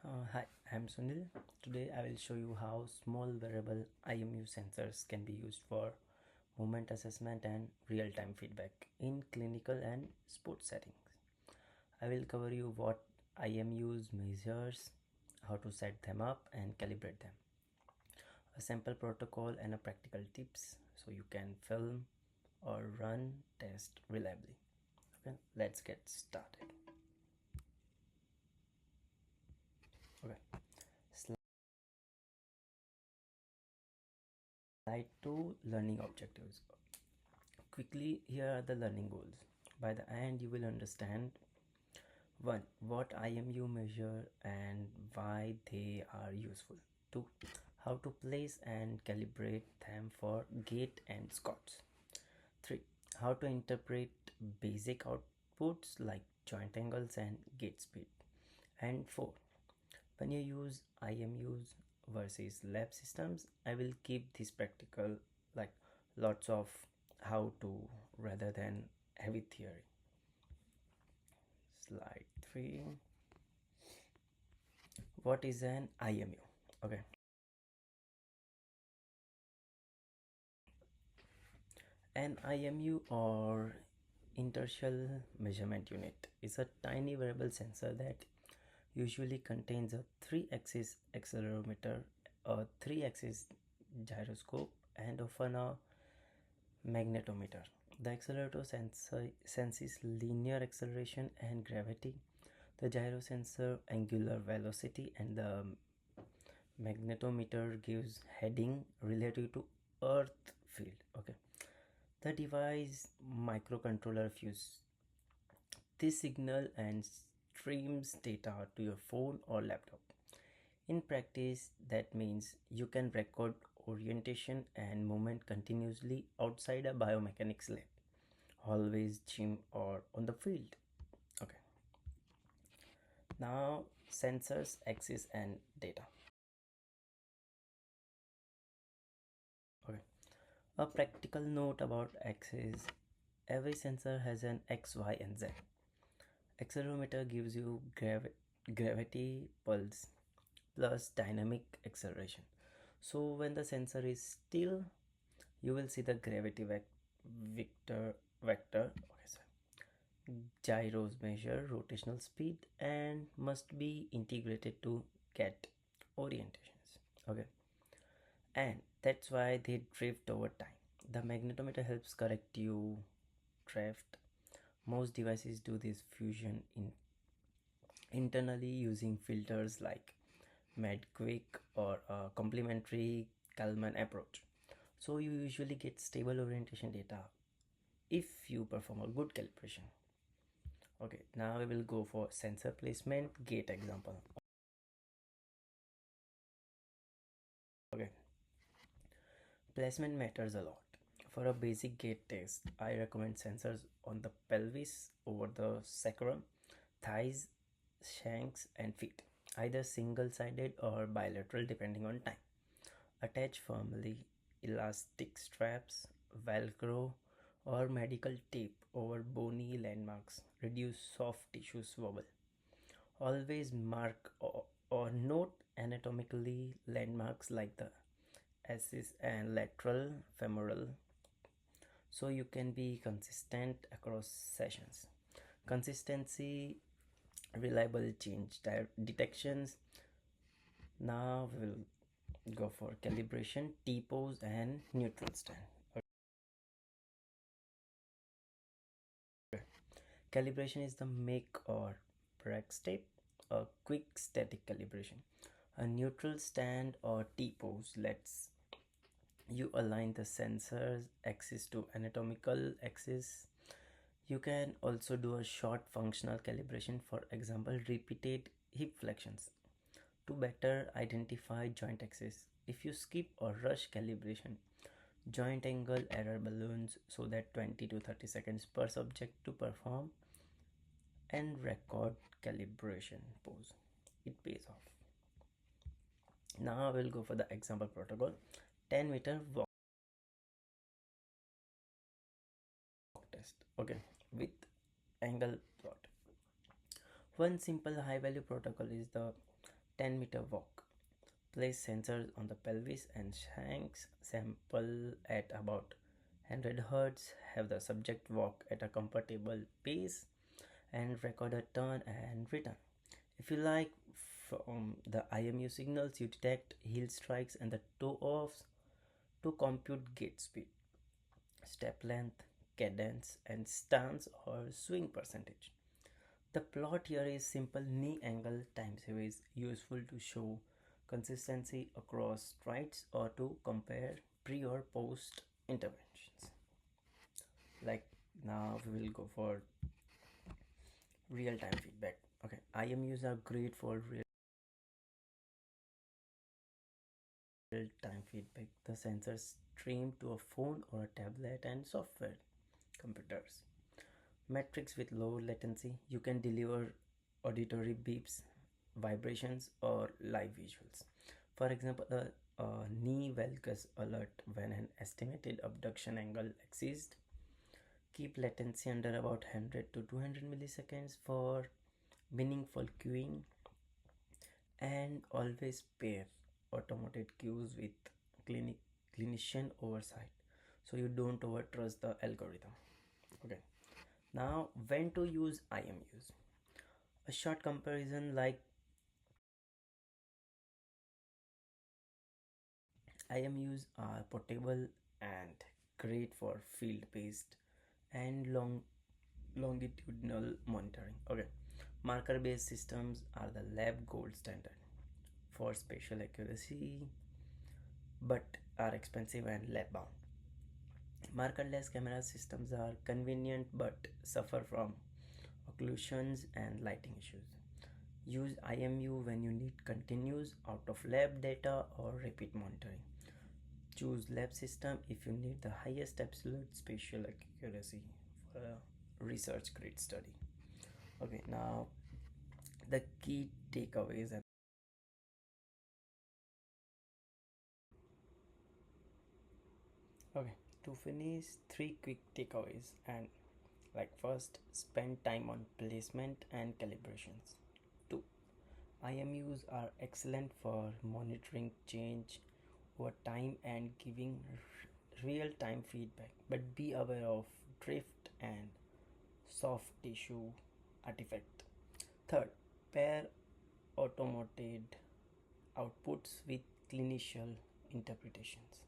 Hi, I'm Sunil. Today I will show you how small wearable IMU sensors can be used for movement assessment and real-time feedback in clinical and sports settings. I will cover you what IMUs measures, how to set them up and calibrate them, a sample protocol and a practical tips so you can film or run test reliably. Okay, let's get started. Okay. Slide 2, learning objectives. Quickly, here are the learning goals. By the end, you will understand 1. What IMU measure and why they are useful. 2. How to place and calibrate them for gait and squats. 3. How to interpret basic outputs like joint angles and gait speed. And 4. When you use IMUs versus lab systems, I will keep this practical, like lots of how to rather than heavy theory. Slide 3. What is an IMU? Okay. An IMU or inertial measurement unit is a tiny wearable sensor that usually contains a 3-axis accelerometer, a 3-axis gyroscope, and often a magnetometer. The accelerator senses linear acceleration and gravity. The gyro sensor angular velocity, and the magnetometer gives heading relative to earth field. Okay, the device microcontroller fuse this signal and streams data to your phone or laptop. In practice, that means you can record orientation and movement continuously outside a biomechanics lab, always gym or on the field. Okay, now sensors, axis and data. Okay, a practical note about axis: every sensor has an X, Y and Z. Accelerometer gives you gravity pulse plus dynamic acceleration. So when the sensor is still, you will see the gravity vector. Okay, sorry. Gyros measure rotational speed and must be integrated to get orientations. Okay, and that's why they drift over time. The magnetometer helps correct you drift. Most devices do this fusion internally using filters like MedQuick or a complementary Kalman approach. So you usually get stable orientation data if you perform a good calibration. Okay, now we will go for sensor placement gate example. Okay, placement matters a lot. For a basic gait test, I recommend sensors on the pelvis, over the sacrum, thighs, shanks, and feet, either single sided or bilateral depending on time. Attach firmly elastic straps, velcro, or medical tape over bony landmarks. Reduce soft tissue wobble. Always mark or note anatomically landmarks like the axis and lateral femoral so you can be consistent across sessions. Consistency, reliable change detections. Now we will go for calibration, T-pose and neutral stand. Okay. Calibration is the make or break step. A quick static calibration. A neutral stand or T-pose lets you align the sensor's axis to anatomical axis. You can also do a short functional calibration, for example, repeated hip flexions to better identify joint axis. If you skip or rush calibration, joint angle error balloons so that 20 to 30 seconds per subject to perform and record calibration pose. It pays off. Now I will go for the example protocol. 10-meter walk test. Okay, with angle plot. One simple high value protocol is the 10-meter walk. Place sensors on the pelvis and shanks. Sample at about 100 Hz. Have the subject walk at a comfortable pace and record a turn and return. If you like, from the IMU signals, you detect heel strikes and the toe offs to compute gait speed, step length, cadence, and stance or swing percentage. The plot here is simple knee angle time series useful to show consistency across strides or to compare pre or post interventions. Like now we will go for real time feedback. Okay, IMUs are great for real time feedback. The sensors stream to a phone or a tablet and software computers. Metrics with low latency, you can deliver auditory beeps, vibrations, or live visuals. For example, a knee valgus alert when an estimated abduction angle exists. Keep latency under about 100 to 200 milliseconds for meaningful cueing, and always pair automated cues with clinic clinician oversight so you don't overtrust the algorithm. Okay, now when to use IMUs. A short comparison, like IMUs are portable and great for field based and longitudinal monitoring. Okay, marker based systems are the lab gold standard for spatial accuracy but are expensive and lab bound. Markerless camera systems are convenient but suffer from occlusions and lighting issues. Use IMU when you need continuous out of lab data or repeat monitoring. Choose lab system if you need the highest absolute spatial accuracy for a research grade study. Okay, now the key takeaways. And okay, to finish, three quick takeaways. And like, first, spend time on placement and calibrations. 2, IMUs are excellent for monitoring change over time and giving real time feedback, but be aware of drift and soft tissue artifact. Third, pair automated outputs with clinician interpretations.